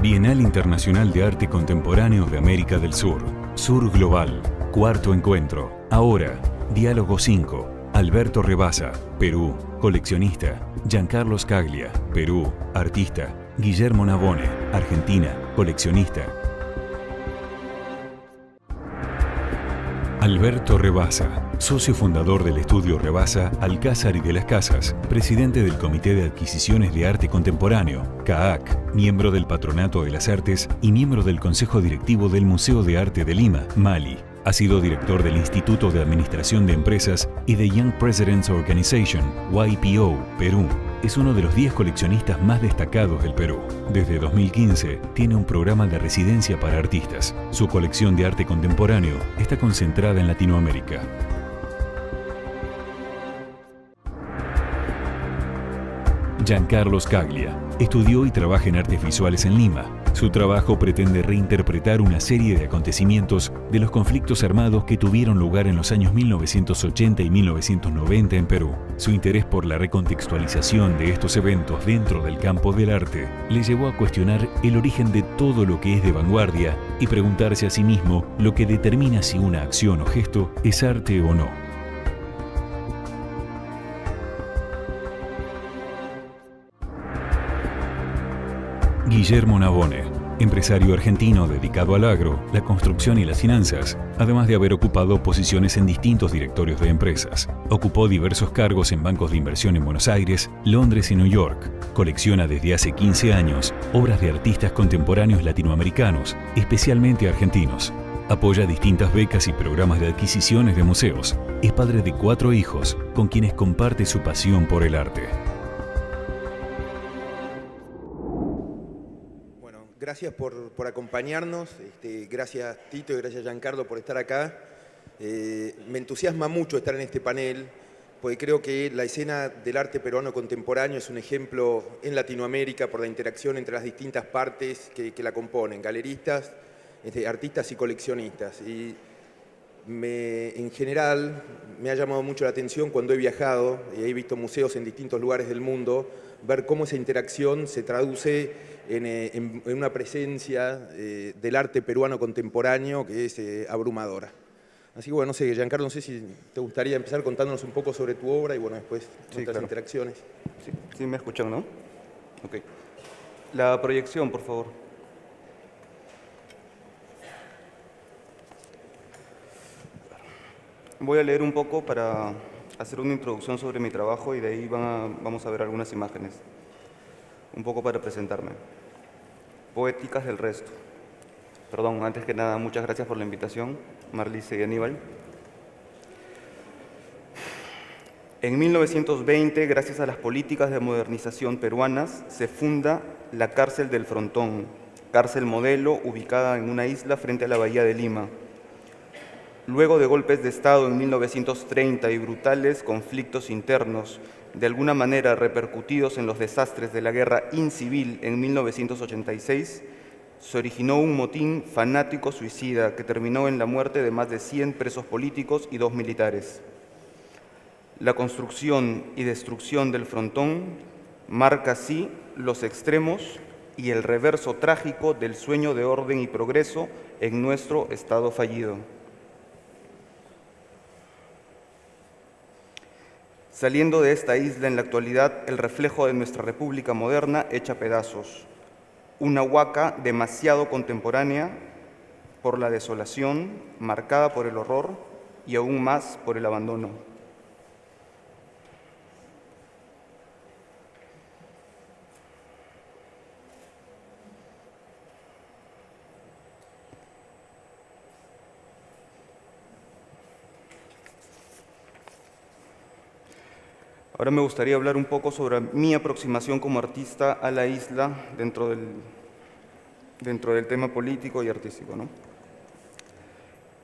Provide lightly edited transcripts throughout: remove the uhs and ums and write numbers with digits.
Bienal Internacional de Arte Contemporáneo de América del Sur. Sur Global. Cuarto encuentro. Ahora, Diálogo 5. Alberto Rebasa, Perú, coleccionista. Giancarlo Scaglia, Perú, artista. Guillermo Navone, Argentina, coleccionista. Alberto Rebasa, socio fundador del estudio Rebasa, Alcázar y de las Casas, presidente del Comité de Adquisiciones de Arte Contemporáneo, CAAC, miembro del Patronato de las Artes y miembro del Consejo Directivo del Museo de Arte de Lima, Mali. Ha sido director del Instituto de Administración de Empresas y de Young Presidents Organization, YPO, Perú. Es uno de los 10 coleccionistas más destacados del Perú. Desde 2015 tiene un programa de residencia para artistas. Su colección de arte contemporáneo está concentrada en Latinoamérica. Giancarlo Scaglia estudió y trabaja en artes visuales en Lima. Su trabajo pretende reinterpretar una serie de acontecimientos de los conflictos armados que tuvieron lugar en los años 1980 y 1990 en Perú. Su interés por la recontextualización de estos eventos dentro del campo del arte le llevó a cuestionar el origen de todo lo que es de vanguardia y preguntarse a sí mismo lo que determina si una acción o gesto es arte o no. Guillermo Navone, empresario argentino dedicado al agro, la construcción y las finanzas, además de haber ocupado posiciones en distintos directorios de empresas. Ocupó diversos cargos en bancos de inversión en Buenos Aires, Londres y New York. Colecciona desde hace 15 años obras de artistas contemporáneos latinoamericanos, especialmente argentinos. Apoya distintas becas y programas de adquisiciones de museos. Es padre de 4 hijos, con quienes comparte su pasión por el arte. Gracias por acompañarnos, gracias Tito y gracias Giancarlo por estar acá. Me entusiasma mucho estar en este panel, porque creo que la escena del arte peruano contemporáneo es un ejemplo en Latinoamérica por la interacción entre las distintas partes que la componen, galeristas, artistas y coleccionistas. Y en general me ha llamado mucho la atención cuando he viajado y he visto museos en distintos lugares del mundo, ver cómo esa interacción se traduce en una presencia del arte peruano contemporáneo que es abrumadora. Así que bueno, no sé, Giancarlo, no sé si te gustaría empezar contándonos un poco sobre tu obra y bueno, después nuestras interacciones. Sí, me escuchan, ¿no? Ok. La proyección, por favor. Voy a leer un poco para hacer una introducción sobre mi trabajo y de ahí vamos a ver algunas imágenes. Un poco para presentarme. Poéticas del resto. Perdón, antes que nada, muchas gracias por la invitación, Marlise y Aníbal. En 1920, gracias a las políticas de modernización peruanas, se funda la Cárcel del Frontón, cárcel modelo ubicada en una isla frente a la Bahía de Lima. Luego de golpes de Estado en 1930 y brutales conflictos internos, de alguna manera repercutidos en los desastres de la guerra incivil en 1986, se originó un motín fanático suicida que terminó en la muerte de más de 100 presos políticos y 2 militares. La construcción y destrucción del frontón marca así los extremos y el reverso trágico del sueño de orden y progreso en nuestro Estado fallido. Saliendo de esta isla en la actualidad el reflejo de nuestra república moderna hecha pedazos, una huaca demasiado contemporánea por la desolación, marcada por el horror y aún más por el abandono. Ahora me gustaría hablar un poco sobre mi aproximación como artista a la isla dentro del tema político y artístico, ¿no?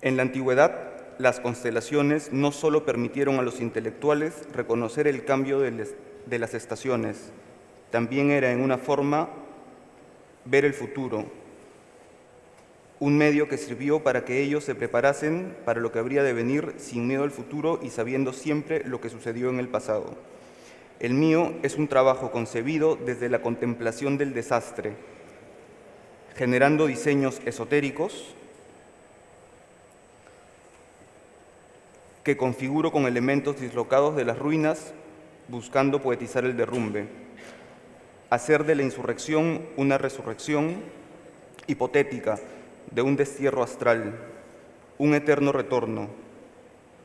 En la antigüedad, las constelaciones no solo permitieron a los intelectuales reconocer el cambio de las estaciones, también era en una forma ver el futuro, un medio que sirvió para que ellos se preparasen para lo que habría de venir sin miedo al futuro y sabiendo siempre lo que sucedió en el pasado. El mío es un trabajo concebido desde la contemplación del desastre, generando diseños esotéricos que configuro con elementos dislocados de las ruinas, buscando poetizar el derrumbe, hacer de la insurrección una resurrección hipotética de un destierro astral, un eterno retorno.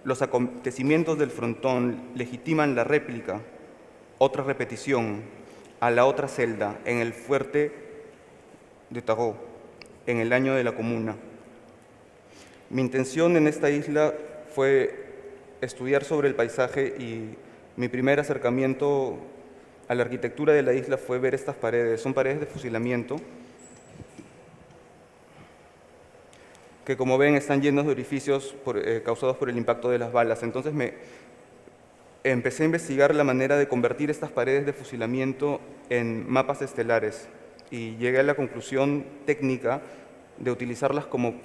Los acontecimientos del frontón legitiman la réplica, otra repetición, a la otra celda, en el fuerte de Tarot, en el año de la Comuna. Mi intención en esta isla fue estudiar sobre el paisaje y mi primer acercamiento a la arquitectura de la isla fue ver estas paredes. Son paredes de fusilamiento que, como ven, están llenos de orificios causados por el impacto de las balas. Entonces empecé a investigar la manera de convertir estas paredes de fusilamiento en mapas estelares y llegué a la conclusión técnica de utilizarlas como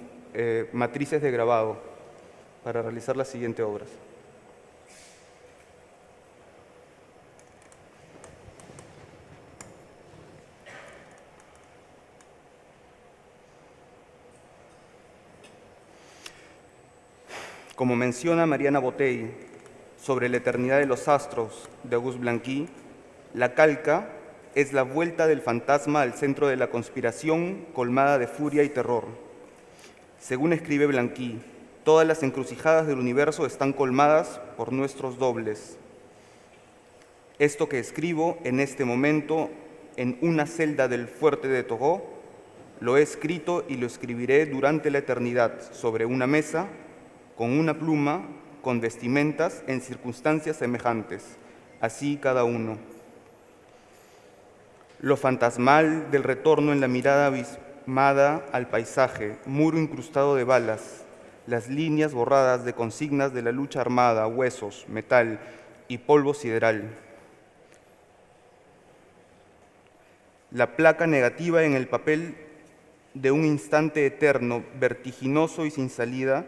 matrices de grabado para realizar las siguientes obras. Como menciona Mariana Botey sobre la eternidad de los astros de Auguste Blanqui, la calca es la vuelta del fantasma al centro de la conspiración colmada de furia y terror. Según escribe Blanqui, todas las encrucijadas del universo están colmadas por nuestros dobles. Esto que escribo en este momento en una celda del fuerte de Togó, lo he escrito y lo escribiré durante la eternidad sobre una mesa, con una pluma, con vestimentas en circunstancias semejantes, así cada uno. Lo fantasmal del retorno en la mirada abismada al paisaje, muro incrustado de balas, las líneas borradas de consignas de la lucha armada, huesos, metal y polvo sideral. La placa negativa en el papel de un instante eterno, vertiginoso y sin salida,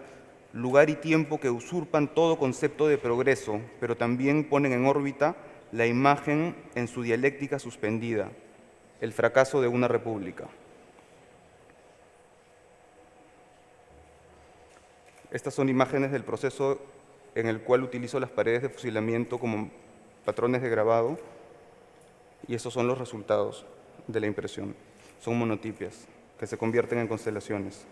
lugar y tiempo que usurpan todo concepto de progreso, pero también ponen en órbita la imagen en su dialéctica suspendida, el fracaso de una república. Estas son imágenes del proceso en el cual utilizo las paredes de fusilamiento como patrones de grabado, y esos son los resultados de la impresión. Son monotipias que se convierten en constelaciones.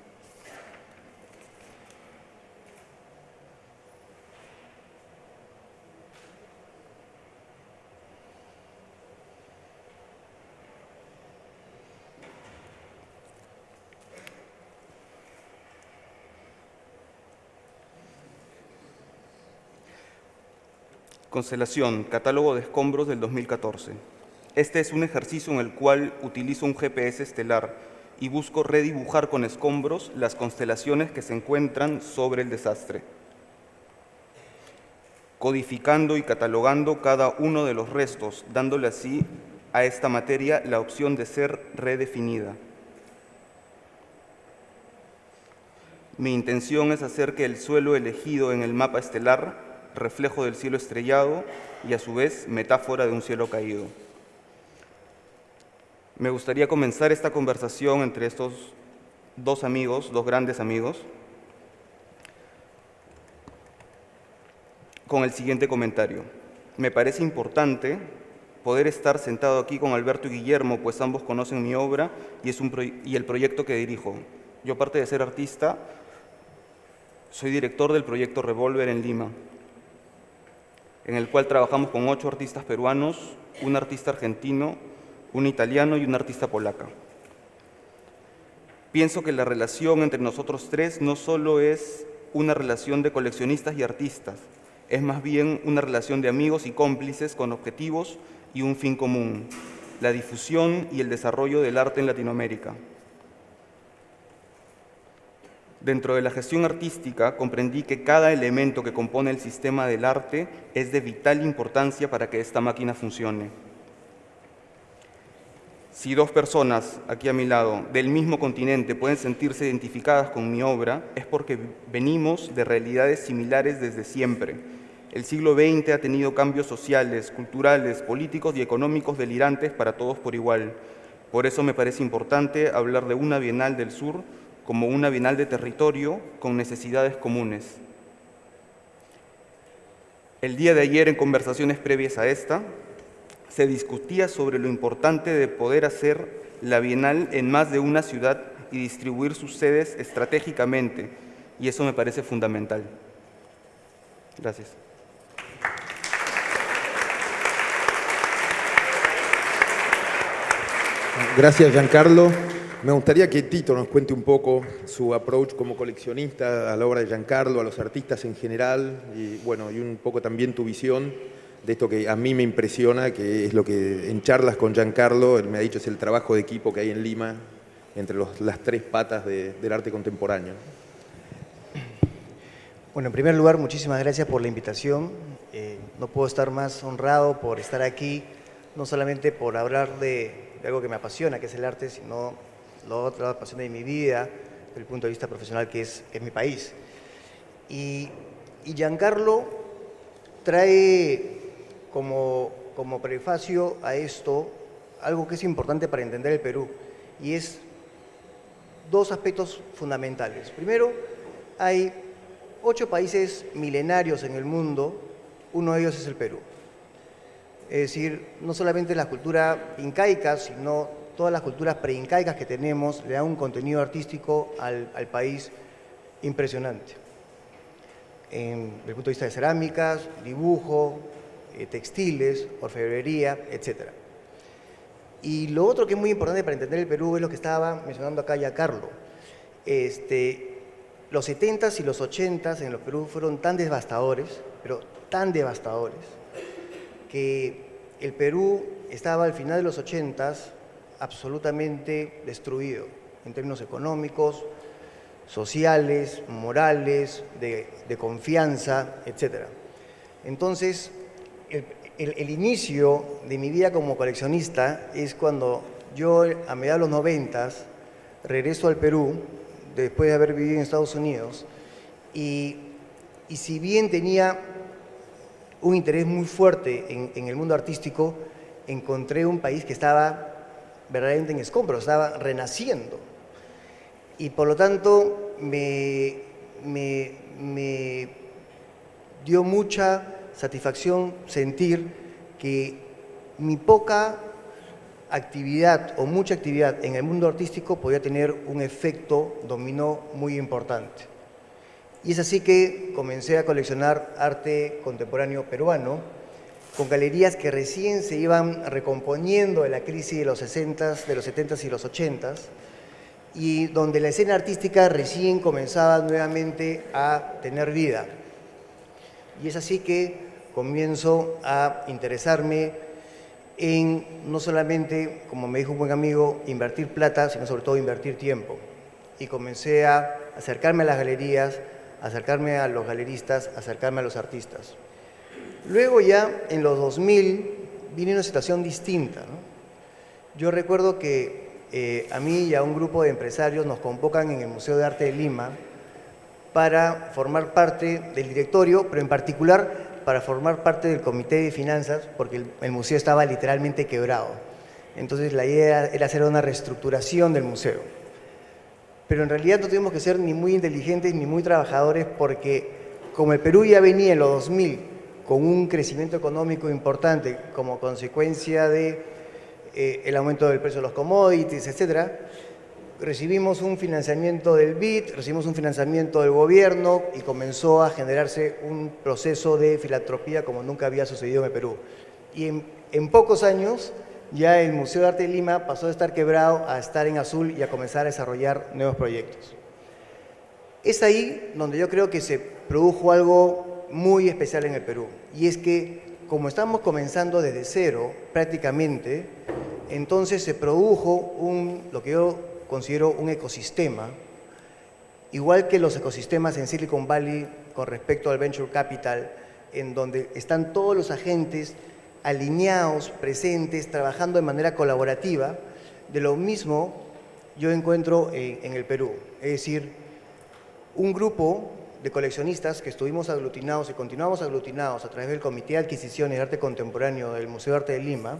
Constelación, catálogo de escombros del 2014. Este es un ejercicio en el cual utilizo un GPS estelar y busco redibujar con escombros las constelaciones que se encuentran sobre el desastre, codificando y catalogando cada uno de los restos, dándole así a esta materia la opción de ser redefinida. Mi intención es hacer que el suelo elegido en el mapa estelar reflejo del cielo estrellado y a su vez metáfora de un cielo caído. Me gustaría comenzar esta conversación entre estos dos amigos, dos grandes amigos, con el siguiente comentario. Me parece importante poder estar sentado aquí con Alberto y Guillermo, pues ambos conocen mi obra y el proyecto que dirijo. Yo, aparte de ser artista, soy director del proyecto Revolver en Lima, en el cual trabajamos con 8 artistas peruanos, un artista argentino, un italiano y una artista polaca. Pienso que la relación entre nosotros tres no solo es una relación de coleccionistas y artistas, es más bien una relación de amigos y cómplices con objetivos y un fin común, la difusión y el desarrollo del arte en Latinoamérica. Dentro de la gestión artística comprendí que cada elemento que compone el sistema del arte es de vital importancia para que esta máquina funcione. Si 2 personas, aquí a mi lado, del mismo continente pueden sentirse identificadas con mi obra, es porque venimos de realidades similares desde siempre. El siglo XX ha tenido cambios sociales, culturales, políticos y económicos delirantes para todos por igual. Por eso me parece importante hablar de una Bienal del Sur como una bienal de territorio con necesidades comunes. El día de ayer, en conversaciones previas a esta, se discutía sobre lo importante de poder hacer la bienal en más de una ciudad y distribuir sus sedes estratégicamente, y eso me parece fundamental. Gracias. Gracias, Giancarlo. Me gustaría que Tito nos cuente un poco su approach como coleccionista a la obra de Giancarlo, a los artistas en general, y bueno, y un poco también tu visión de esto que a mí me impresiona, que es lo que en charlas con Giancarlo, él me ha dicho, es el trabajo de equipo que hay en Lima entre las tres patas del arte contemporáneo. Bueno, en primer lugar, muchísimas gracias por la invitación. No puedo estar más honrado por estar aquí, no solamente por hablar de algo que me apasiona, que es el arte, sino la otra pasión de mi vida, desde el punto de vista profesional, que es mi país. Y Giancarlo trae como prefacio a esto algo que es importante para entender el Perú, y es dos aspectos fundamentales. Primero, hay 8 países milenarios en el mundo, uno de ellos es el Perú. Es decir, no solamente la cultura incaica, sino todas las culturas preincaicas que tenemos le dan un contenido artístico al país impresionante. Desde el punto de vista de cerámicas, dibujo, textiles, orfebrería, etc. Y lo otro que es muy importante para entender el Perú es lo que estaba mencionando acá ya Carlos. Los 70s y los 80s en el Perú fueron tan devastadores, pero tan devastadores, que el Perú estaba al final de los 80s absolutamente destruido en términos económicos, sociales, morales, de confianza, etc. Entonces, el inicio de mi vida como coleccionista es cuando yo, a mediados de los 90s, regreso al Perú, después de haber vivido en Estados Unidos, y si bien tenía un interés muy fuerte en el mundo artístico, encontré un país que estaba verdaderamente en escombros, estaba renaciendo. Y por lo tanto me dio mucha satisfacción sentir que mi poca actividad o mucha actividad en el mundo artístico podía tener un efecto dominó muy importante. Y es así que comencé a coleccionar arte contemporáneo peruano, con galerías que recién se iban recomponiendo de la crisis de los 60s, de los 70s y los 80s, y donde la escena artística recién comenzaba nuevamente a tener vida. Y es así que comienzo a interesarme en no solamente, como me dijo un buen amigo, invertir plata, sino sobre todo invertir tiempo. Y comencé a acercarme a las galerías, acercarme a los galeristas, acercarme a los artistas. Luego ya en los 2000 vine una situación distinta, ¿no? Yo recuerdo que a mí y a un grupo de empresarios nos convocan en el Museo de Arte de Lima para formar parte del directorio, pero en particular para formar parte del comité de finanzas, porque el museo estaba literalmente quebrado. Entonces la idea era hacer una reestructuración del museo. Pero en realidad no tuvimos que ser ni muy inteligentes ni muy trabajadores, porque como el Perú ya venía en los 2000 con un crecimiento económico importante como consecuencia de el aumento del precio de los commodities, etc., recibimos un financiamiento del BID, recibimos un financiamiento del gobierno y comenzó a generarse un proceso de filantropía como nunca había sucedido en el Perú. Y en pocos años ya el Museo de Arte de Lima pasó de estar quebrado a estar en azul y a comenzar a desarrollar nuevos proyectos. Es ahí donde yo creo que se produjo algo muy especial en el Perú, y es que como estamos comenzando desde cero prácticamente, entonces se produjo lo que yo considero un ecosistema, igual que los ecosistemas en Silicon Valley con respecto al Venture Capital, en donde están todos los agentes alineados, presentes, trabajando de manera colaborativa. De lo mismo yo encuentro en el Perú, es decir, un grupo de coleccionistas que estuvimos aglutinados y continuamos aglutinados a través del Comité de Adquisiciones de Arte Contemporáneo del Museo de Arte de Lima,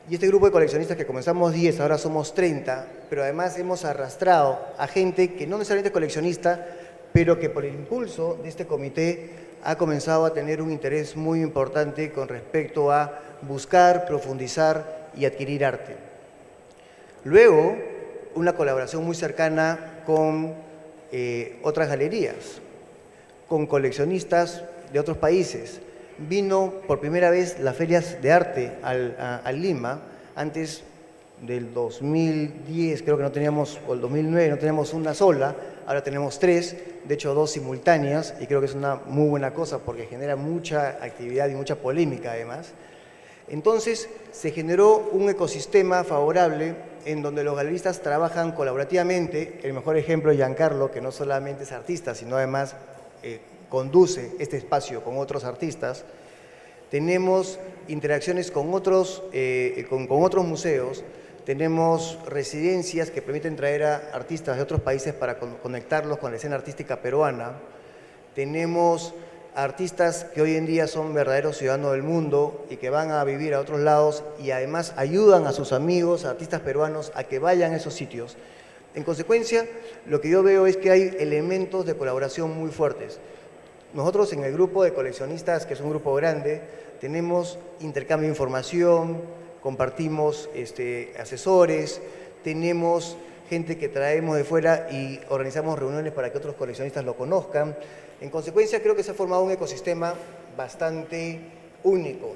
Y este grupo de coleccionistas que comenzamos 10, ahora somos 30, pero además hemos arrastrado a gente que no necesariamente es coleccionista, pero que por el impulso de este comité ha comenzado a tener un interés muy importante con respecto a buscar, profundizar y adquirir arte. Luego, una colaboración muy cercana con otras galerías, con coleccionistas de otros países. Vino por primera vez las ferias de arte a Lima. Antes del 2010, creo que no teníamos, o el 2009, no teníamos una sola, ahora tenemos 3, de hecho 2 simultáneas, y creo que es una muy buena cosa porque genera mucha actividad y mucha polémica además. Entonces se generó un ecosistema favorable en donde los galeristas trabajan colaborativamente. El mejor ejemplo es Giancarlo, que no solamente es artista, sino además conduce este espacio con otros artistas. Tenemos interacciones con otros museos, tenemos residencias que permiten traer a artistas de otros países para conectarlos con la escena artística peruana. Tenemos artistas que hoy en día son verdaderos ciudadanos del mundo y que van a vivir a otros lados y además ayudan a sus amigos, a artistas peruanos, a que vayan a esos sitios. En consecuencia, lo que yo veo es que hay elementos de colaboración muy fuertes. Nosotros en el grupo de coleccionistas, que es un grupo grande, tenemos intercambio de información, compartimos asesores, tenemos gente que traemos de fuera y organizamos reuniones para que otros coleccionistas lo conozcan. En consecuencia, creo que se ha formado un ecosistema bastante único.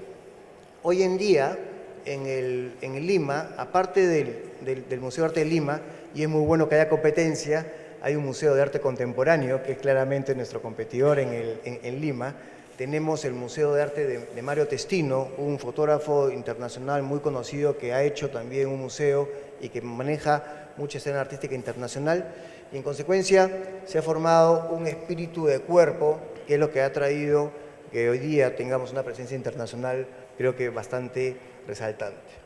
Hoy en día, en el Lima, aparte del Museo de Arte de Lima, y es muy bueno que haya competencia, hay un Museo de Arte Contemporáneo, que es claramente nuestro competidor en Lima. Tenemos el Museo de Arte de Mario Testino, un fotógrafo internacional muy conocido que ha hecho también un museo y que maneja mucha escena artística internacional. Y en consecuencia se ha formado un espíritu de cuerpo, que es lo que ha traído que hoy día tengamos una presencia internacional, creo que bastante resaltante.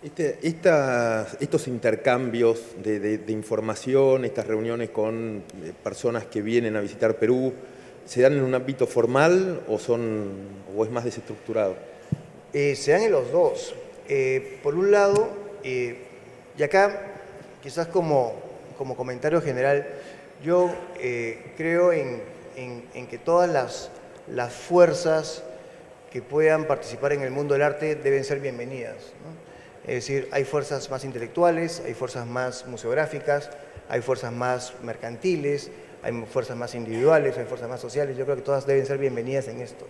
Estos intercambios de información, estas reuniones con personas que vienen a visitar Perú, ¿se dan en un ámbito formal o es más desestructurado? Se dan en los dos. Por un lado, y acá quizás como comentario general, yo creo en que todas las fuerzas que puedan participar en el mundo del arte deben ser bienvenidas, ¿no? Es decir, hay fuerzas más intelectuales, hay fuerzas más museográficas, hay fuerzas más mercantiles, hay fuerzas más individuales, hay fuerzas más sociales. Yo creo que todas deben ser bienvenidas en esto.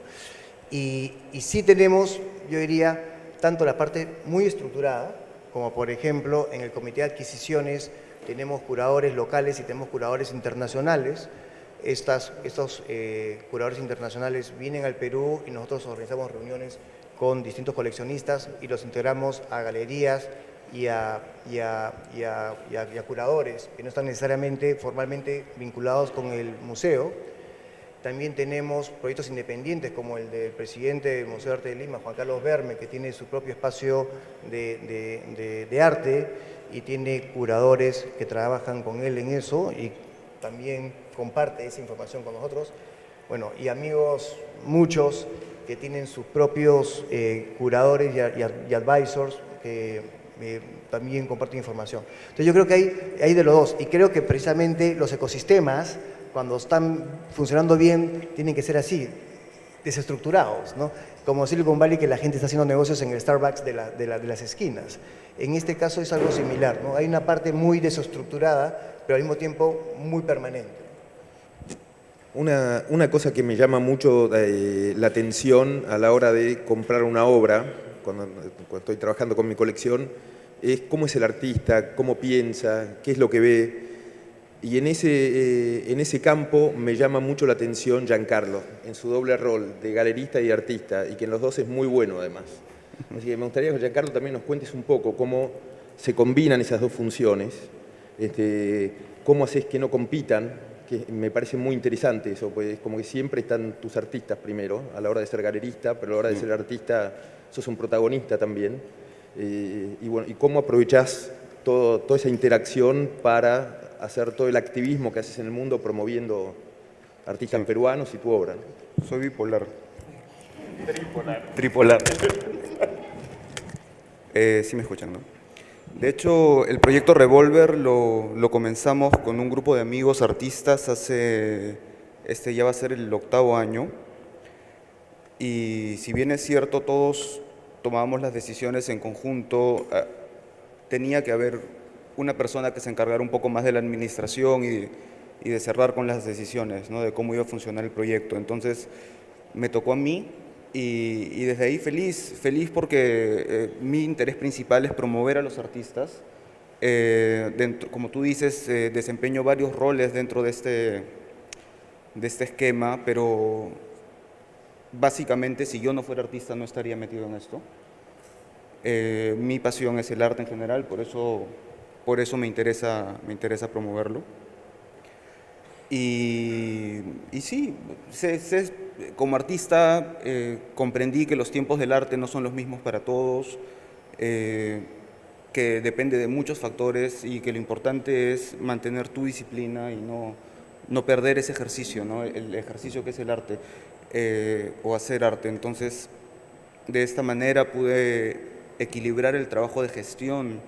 Y sí tenemos, yo diría, tanto la parte muy estructurada, como por ejemplo en el Comité de Adquisiciones tenemos curadores locales y tenemos curadores internacionales. Estos curadores internacionales vienen al Perú y nosotros organizamos reuniones con distintos coleccionistas y los integramos a galerías y a curadores que no están necesariamente formalmente vinculados con el museo. También tenemos proyectos independientes como el del presidente del Museo de Arte de Lima, Juan Carlos Berme, que tiene su propio espacio de arte y tiene curadores que trabajan con él en eso y también comparte esa información con nosotros. Bueno, y amigos muchos que tienen sus propios curadores y advisors que también comparten información. Entonces yo creo que hay de los dos y creo que precisamente los ecosistemas, cuando están funcionando bien, tienen que ser así, desestructurados, ¿no? Como Silicon Valley, que la gente está haciendo negocios en el Starbucks de las esquinas. En este caso es algo similar, ¿no? Hay una parte muy desestructurada, pero al mismo tiempo muy permanente. Una cosa que me llama mucho la atención a la hora de comprar una obra, cuando estoy trabajando con mi colección, es cómo es el artista, cómo piensa, qué es lo que ve. Y en ese campo me llama mucho la atención Giancarlo, en su doble rol de galerista y artista, y que en los dos es muy bueno además. Así que me gustaría que Giancarlo también nos cuentes un poco cómo se combinan esas dos funciones, cómo haces que no compitan, que me parece muy interesante eso, pues como que siempre están tus artistas primero, a la hora de ser galerista, pero a la hora de ser artista sos un protagonista también. Y bueno, y cómo aprovechás toda esa interacción para hacer todo el activismo que haces en el mundo promoviendo artistas peruanos y tu obra, ¿no? Soy bipolar. Tripolar. Sí me escuchan, ¿no? De hecho, el proyecto Revolver lo comenzamos con un grupo de amigos artistas hace, ya va a ser el 8º año. Y si bien es cierto, todos tomábamos las decisiones en conjunto, tenía que haber una persona que se encargara un poco más de la administración y de cerrar con las decisiones, ¿no? De cómo iba a funcionar el proyecto. Entonces, me tocó a mí. Y desde ahí feliz porque mi interés principal es promover a los artistas. Como tú dices, desempeño varios roles dentro de este esquema, pero básicamente si yo no fuera artista no estaría metido en esto. Mi pasión es el arte en general, por eso me interesa promoverlo. Y sí, como artista comprendí que los tiempos del arte no son los mismos para todos, que depende de muchos factores y que lo importante es mantener tu disciplina y no perder ese ejercicio, ¿no? El ejercicio que es el arte o hacer arte. Entonces, de esta manera pude equilibrar el trabajo de gestión.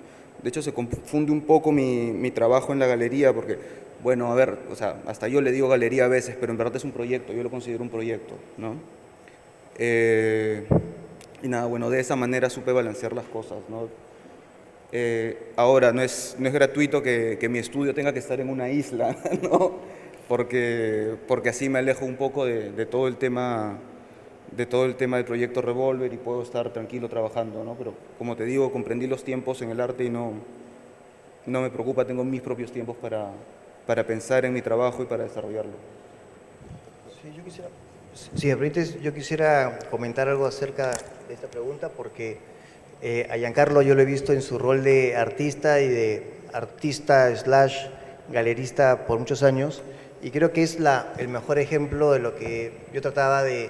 De hecho, se confunde un poco mi trabajo en la galería porque, bueno, a ver, o sea, hasta yo le digo galería a veces, pero en verdad es un proyecto, yo lo considero un proyecto, ¿no? Y nada, bueno, de esa manera supe balancear las cosas, ¿no? Ahora, no es gratuito que mi estudio tenga que estar en una isla, ¿no? Porque así me alejo un poco de todo el tema del proyecto Revolver y puedo estar tranquilo trabajando, ¿no? Pero como te digo, comprendí los tiempos en el arte y no me preocupa, tengo mis propios tiempos para pensar en mi trabajo y para desarrollarlo. Sí, si me permites, yo quisiera comentar algo acerca de esta pregunta porque a Giancarlo yo lo he visto en su rol de artista y de artista/galerista por muchos años y creo que es el mejor ejemplo de lo que yo trataba de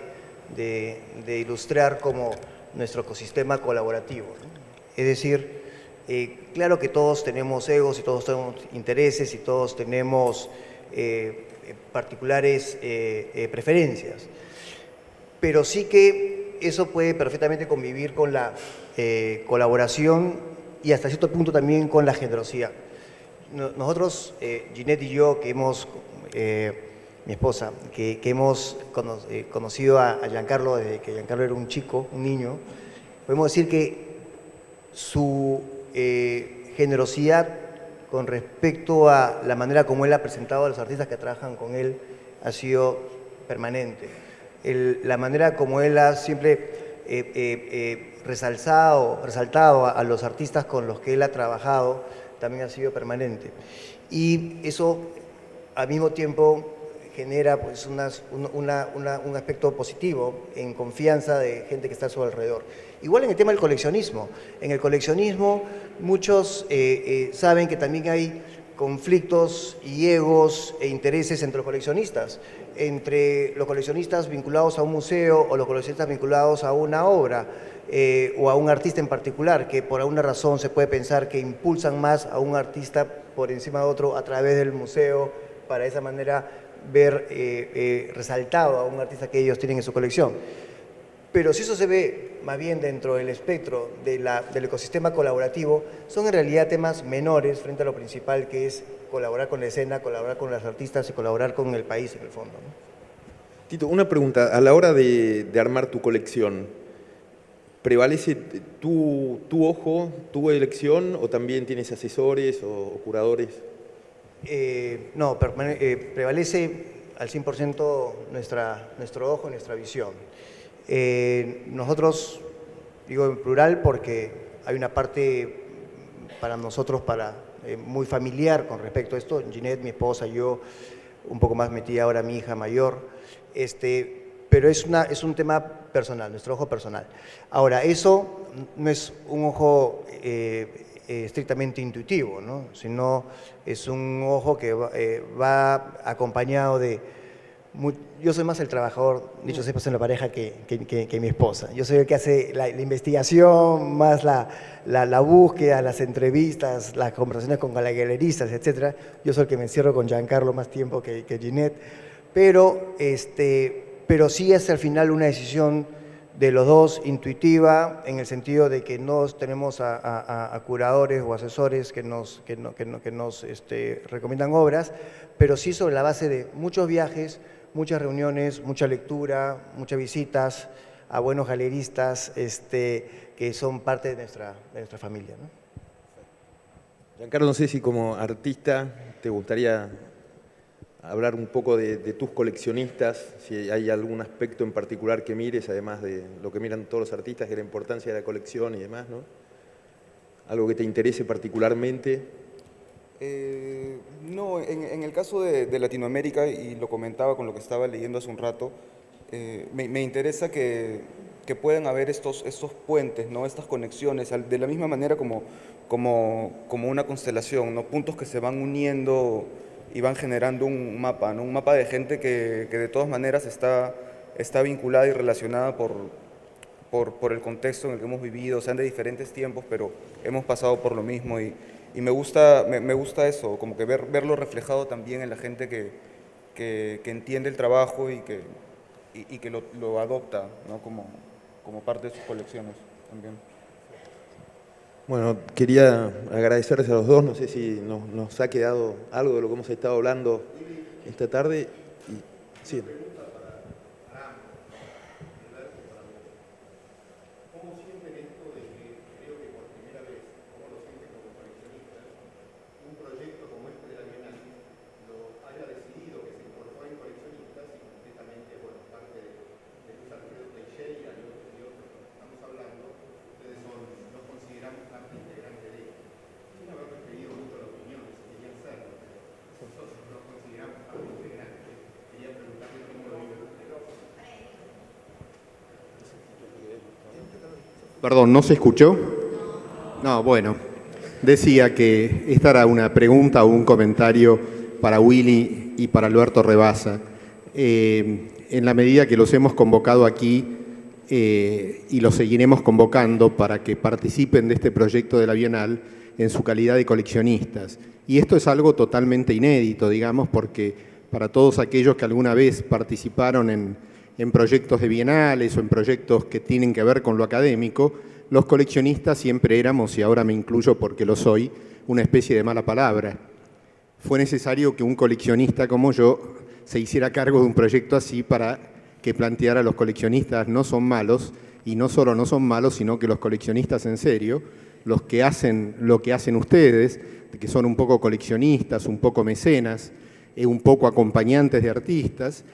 ilustrar como nuestro ecosistema colaborativo, ¿no? Es decir, claro que todos tenemos egos y todos tenemos intereses y todos tenemos particulares preferencias, pero sí que eso puede perfectamente convivir con la colaboración y hasta cierto punto también con la generosidad. Nosotros, Ginette y yo, que hemos, mi esposa, que hemos conocido a Giancarlo desde que Giancarlo era un chico, un niño, podemos decir que su generosidad con respecto a la manera como él ha presentado a los artistas que trabajan con él ha sido permanente. La manera como él ha siempre resaltado a los artistas con los que él ha trabajado también ha sido permanente. Y eso al mismo tiempo genera pues, un aspecto positivo en confianza de gente que está a su alrededor. Igual en el tema del coleccionismo. En el coleccionismo muchos saben que también hay conflictos y egos e intereses entre los coleccionistas vinculados a un museo o los coleccionistas vinculados a una obra o a un artista en particular, que por alguna razón se puede pensar que impulsan más a un artista por encima de otro a través del museo, para de esa manera ver resaltado a un artista que ellos tienen en su colección. Pero si eso se ve más bien dentro del espectro del ecosistema colaborativo, son en realidad temas menores frente a lo principal que es colaborar con la escena, colaborar con los artistas y colaborar con el país en el fondo, ¿no? Tito, una pregunta. A la hora de armar tu colección, ¿prevalece tu ojo, tu elección o también tienes asesores o curadores? No, prevalece al 100% nuestro ojo y nuestra visión. Nosotros, digo en plural porque hay una parte para nosotros muy familiar con respecto a esto. Ginette, mi esposa, yo, un poco más metida ahora mi hija mayor, pero es un tema personal, nuestro ojo personal. Ahora, eso no es un ojo estrictamente intuitivo, ¿no? Sino es un ojo que va acompañado de... Yo soy más el trabajador, dicho sea en la pareja, que mi esposa. Yo soy el que hace la investigación, más la búsqueda, las entrevistas, las conversaciones con galeristas, etc. Yo soy el que me encierro con Giancarlo más tiempo que Ginette. Pero sí es al final una decisión de los dos intuitiva, en el sentido de que no tenemos a curadores o asesores que nos recomiendan obras, pero sí sobre la base de muchos viajes, muchas reuniones, mucha lectura, muchas visitas a buenos galeristas que son parte de nuestra familia, ¿no? Giancarlo, no sé si como artista te gustaría hablar un poco de tus coleccionistas, si hay algún aspecto en particular que mires, además de lo que miran todos los artistas, que es la importancia de la colección y demás, ¿no? ¿Algo que te interese particularmente? No, en el caso de Latinoamérica, y lo comentaba con lo que estaba leyendo hace un rato, me interesa que puedan haber estos puentes, ¿no? Estas conexiones, de la misma manera como una constelación, ¿no? Puntos que se van uniendo y van generando un mapa, ¿no? Un mapa de gente que de todas maneras está vinculada y relacionada por el contexto en el que hemos vivido, sean de diferentes tiempos, pero hemos pasado por lo mismo y me gusta eso, como que verlo reflejado también en la gente que entiende el trabajo y que lo adopta, ¿no? como parte de sus colecciones también. Bueno, quería agradecerles a los dos, no sé si nos ha quedado algo de lo que hemos estado hablando esta tarde. Sí. Perdón, ¿no se escuchó? No, bueno, decía que esta era una pregunta o un comentario para Willy y para Alberto Rebasa. En la medida que los hemos convocado aquí y los seguiremos convocando para que participen de este proyecto de la Bienal en su calidad de coleccionistas. Y esto es algo totalmente inédito, digamos, porque para todos aquellos que alguna vez participaron en proyectos de bienales o en proyectos que tienen que ver con lo académico, los coleccionistas siempre éramos, y ahora me incluyo porque lo soy, una especie de mala palabra. Fue necesario que un coleccionista como yo se hiciera cargo de un proyecto así para que planteara a los coleccionistas no son malos, y no solo no son malos, sino que los coleccionistas en serio, los que hacen lo que hacen ustedes, que son un poco coleccionistas, un poco mecenas, un poco acompañantes de artistas,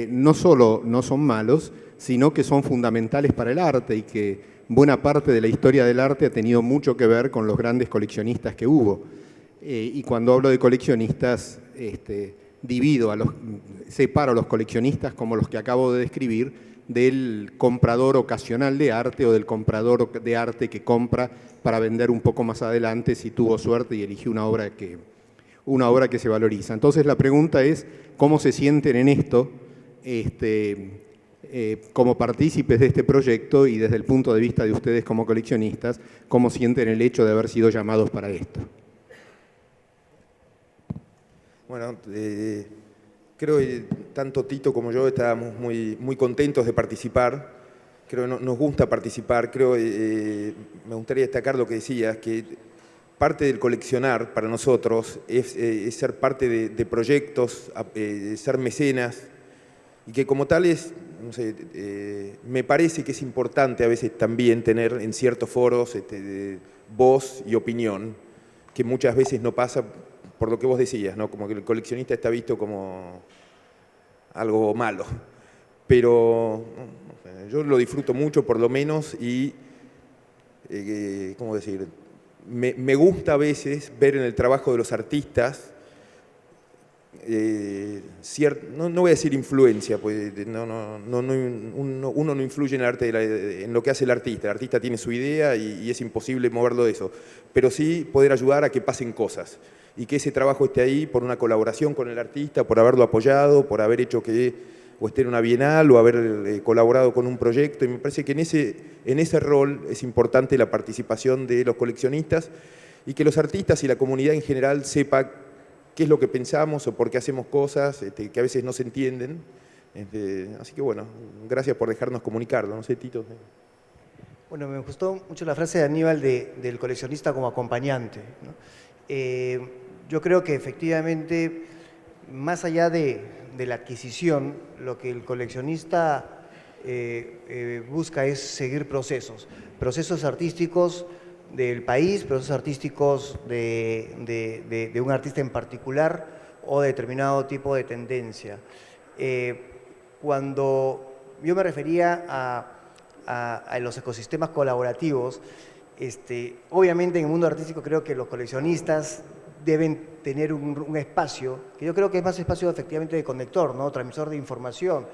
no solo no son malos, sino que son fundamentales para el arte y que buena parte de la historia del arte ha tenido mucho que ver con los grandes coleccionistas que hubo. Y cuando hablo de coleccionistas, separo a los coleccionistas como los que acabo de describir del comprador ocasional de arte o del comprador de arte que compra para vender un poco más adelante si tuvo suerte y eligió una obra que se valoriza. Entonces la pregunta es, ¿cómo se sienten en esto como partícipes de este proyecto y desde el punto de vista de ustedes como coleccionistas, cómo sienten el hecho de haber sido llamados para esto? Bueno, creo que tanto Tito como yo estábamos muy contentos de participar. Creo que nos gusta participar. Creo me gustaría destacar lo que decías, que parte del coleccionar para nosotros es ser parte de proyectos, ser mecenas, y que como tales, no sé, me parece que es importante a veces también tener en ciertos foros voz y opinión, que muchas veces no pasa por lo que vos decías, ¿no? Como que el coleccionista está visto como algo malo. Pero yo lo disfruto mucho, por lo menos, y, ¿cómo decir? Me gusta a veces ver en el trabajo de los artistas, no voy a decir influencia, pues uno no influye en el arte, en lo que hace el artista tiene su idea y es imposible moverlo de eso, pero sí poder ayudar a que pasen cosas y que ese trabajo esté ahí por una colaboración con el artista, por haberlo apoyado, por haber hecho que o esté en una bienal o haber colaborado con un proyecto, y me parece que en ese rol es importante la participación de los coleccionistas y que los artistas y la comunidad en general sepa qué es lo que pensamos o por qué hacemos cosas que a veces no se entienden, Así que bueno, gracias por dejarnos comunicarlo. No sé, Tito. Bueno, me gustó mucho la frase de Aníbal del coleccionista como acompañante, ¿no? Yo creo que efectivamente, más allá de la adquisición, lo que el coleccionista busca es seguir procesos artísticos del país, procesos artísticos de un artista en particular o de determinado tipo de tendencia. Cuando yo me refería a los ecosistemas colaborativos, obviamente en el mundo artístico creo que los coleccionistas deben tener un espacio, que yo creo que es más espacio efectivamente de conector, ¿no? Transmisor de información.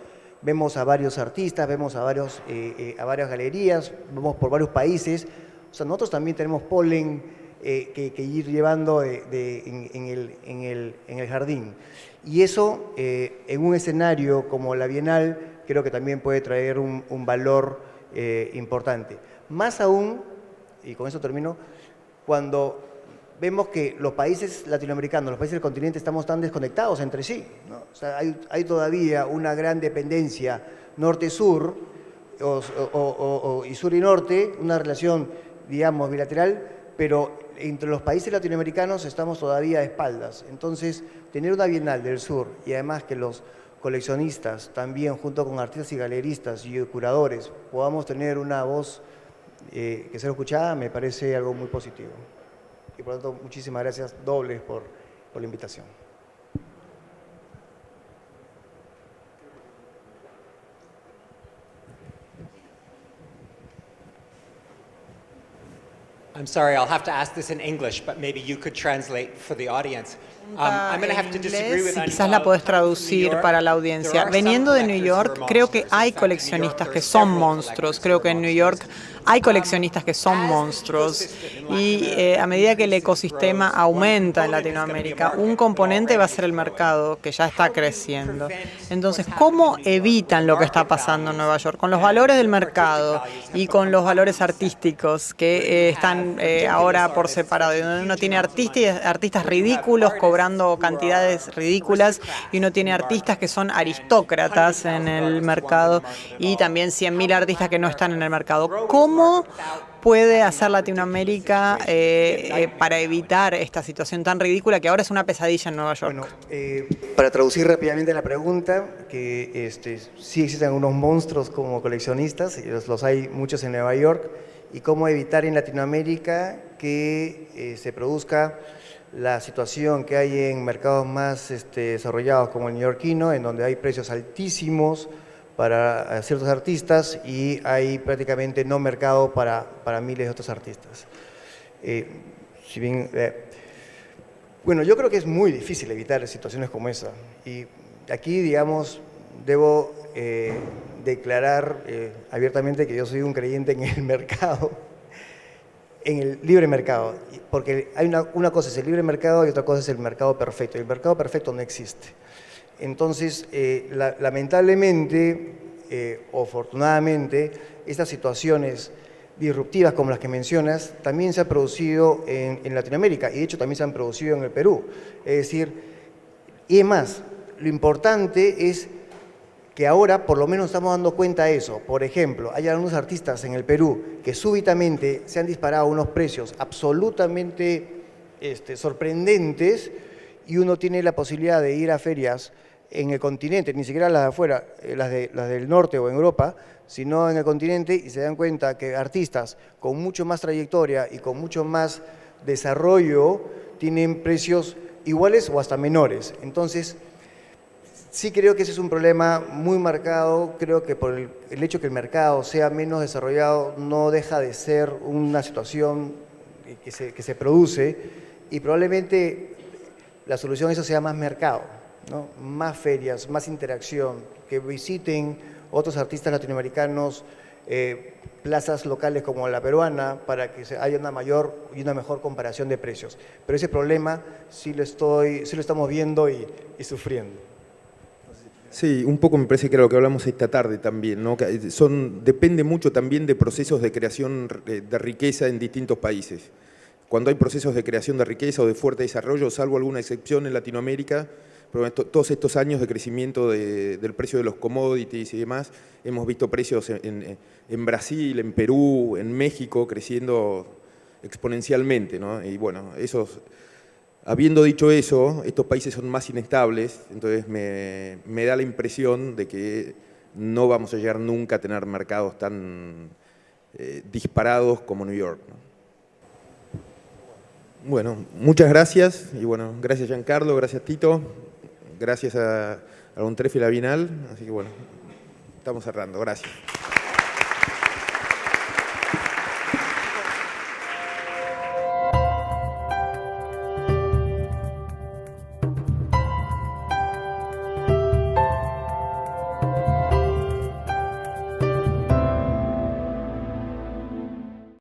Vemos a varios artistas, vemos a varias galerías, vamos por varios países. O sea, nosotros también tenemos polen que ir llevando en el jardín. Y eso, en un escenario como la Bienal, creo que también puede traer un valor importante. Más aún, y con eso termino, cuando vemos que los países latinoamericanos, los países del continente, estamos tan desconectados entre sí, ¿no? O sea, hay todavía una gran dependencia norte-sur y sur y norte, una relación, digamos, bilateral, pero entre los países latinoamericanos estamos todavía a espaldas. Entonces, tener una Bienal del Sur y además que los coleccionistas también, junto con artistas y galeristas y curadores, podamos tener una voz que sea escuchada, me parece algo muy positivo. Y por lo tanto, muchísimas gracias dobles por la invitación. I'm sorry, I'll have to ask this in English, but maybe you could translate for the audience. I'm going to have to disagree with Anita. Quizás la podés traducir para la audiencia. Veniendo de New York, creo que hay coleccionistas que son monstruos. Creo que en New York hay coleccionistas que son monstruos. Y a medida que el ecosistema aumenta en Latinoamérica, un componente va a ser el mercado, que ya está creciendo. Entonces, ¿cómo evitan lo que está pasando en Nueva York? Con los valores del mercado y con los valores artísticos que están ahora por separado. Donde uno tiene artistas ridículos cobrando cantidades ridículas y uno tiene artistas que son aristócratas en el mercado y también 100.000 artistas que no están en el mercado. ¿Cómo puede hacer Latinoamérica para evitar esta situación tan ridícula que ahora es una pesadilla en Nueva York? Bueno, para traducir rápidamente la pregunta, que sí existen unos monstruos como coleccionistas, y los hay muchos en Nueva York, y cómo evitar en Latinoamérica que se produzca la situación que hay en mercados más desarrollados como el neoyorquino, en donde hay precios altísimos para ciertos artistas y hay prácticamente no mercado para miles de otros artistas. Bueno, yo creo que es muy difícil evitar situaciones como esa. Y aquí, digamos, debo declarar abiertamente que yo soy un creyente en el mercado, en el libre mercado, porque hay una cosa es el libre mercado y otra cosa es el mercado perfecto. El mercado perfecto no existe. Entonces, lamentablemente o afortunadamente, estas situaciones disruptivas como las que mencionas también se han producido en Latinoamérica y de hecho también se han producido en el Perú. Es decir, y es más, lo importante es que ahora por lo menos estamos dando cuenta de eso. Por ejemplo, hay algunos artistas en el Perú que súbitamente se han disparado unos precios absolutamente sorprendentes y uno tiene la posibilidad de ir a ferias en el continente, ni siquiera las de afuera, las del norte o en Europa, sino en el continente y se dan cuenta que artistas con mucho más trayectoria y con mucho más desarrollo tienen precios iguales o hasta menores. Entonces, sí creo que ese es un problema muy marcado. Creo que por el hecho que el mercado sea menos desarrollado no deja de ser una situación que se produce y probablemente la solución a eso sea más mercado, ¿no? Más ferias, más interacción, que visiten otros artistas latinoamericanos, plazas locales como la peruana, para que haya una mayor y una mejor comparación de precios. Pero ese problema sí lo estamos viendo y sufriendo. Sí, un poco me parece que era lo que hablamos esta tarde también, ¿no? Depende mucho también de procesos de creación de riqueza en distintos países. Cuando hay procesos de creación de riqueza o de fuerte desarrollo, salvo alguna excepción en Latinoamérica, pero todos estos años de crecimiento del precio de los commodities y demás, hemos visto precios en Brasil, en Perú, en México creciendo exponencialmente, ¿no? Y bueno, habiendo dicho eso, estos países son más inestables, entonces me da la impresión de que no vamos a llegar nunca a tener mercados tan disparados como New York, ¿no? Bueno, muchas gracias, y bueno, gracias Giancarlo, gracias Tito, gracias a Bontreffi y la Bienal, así que bueno, estamos cerrando, gracias.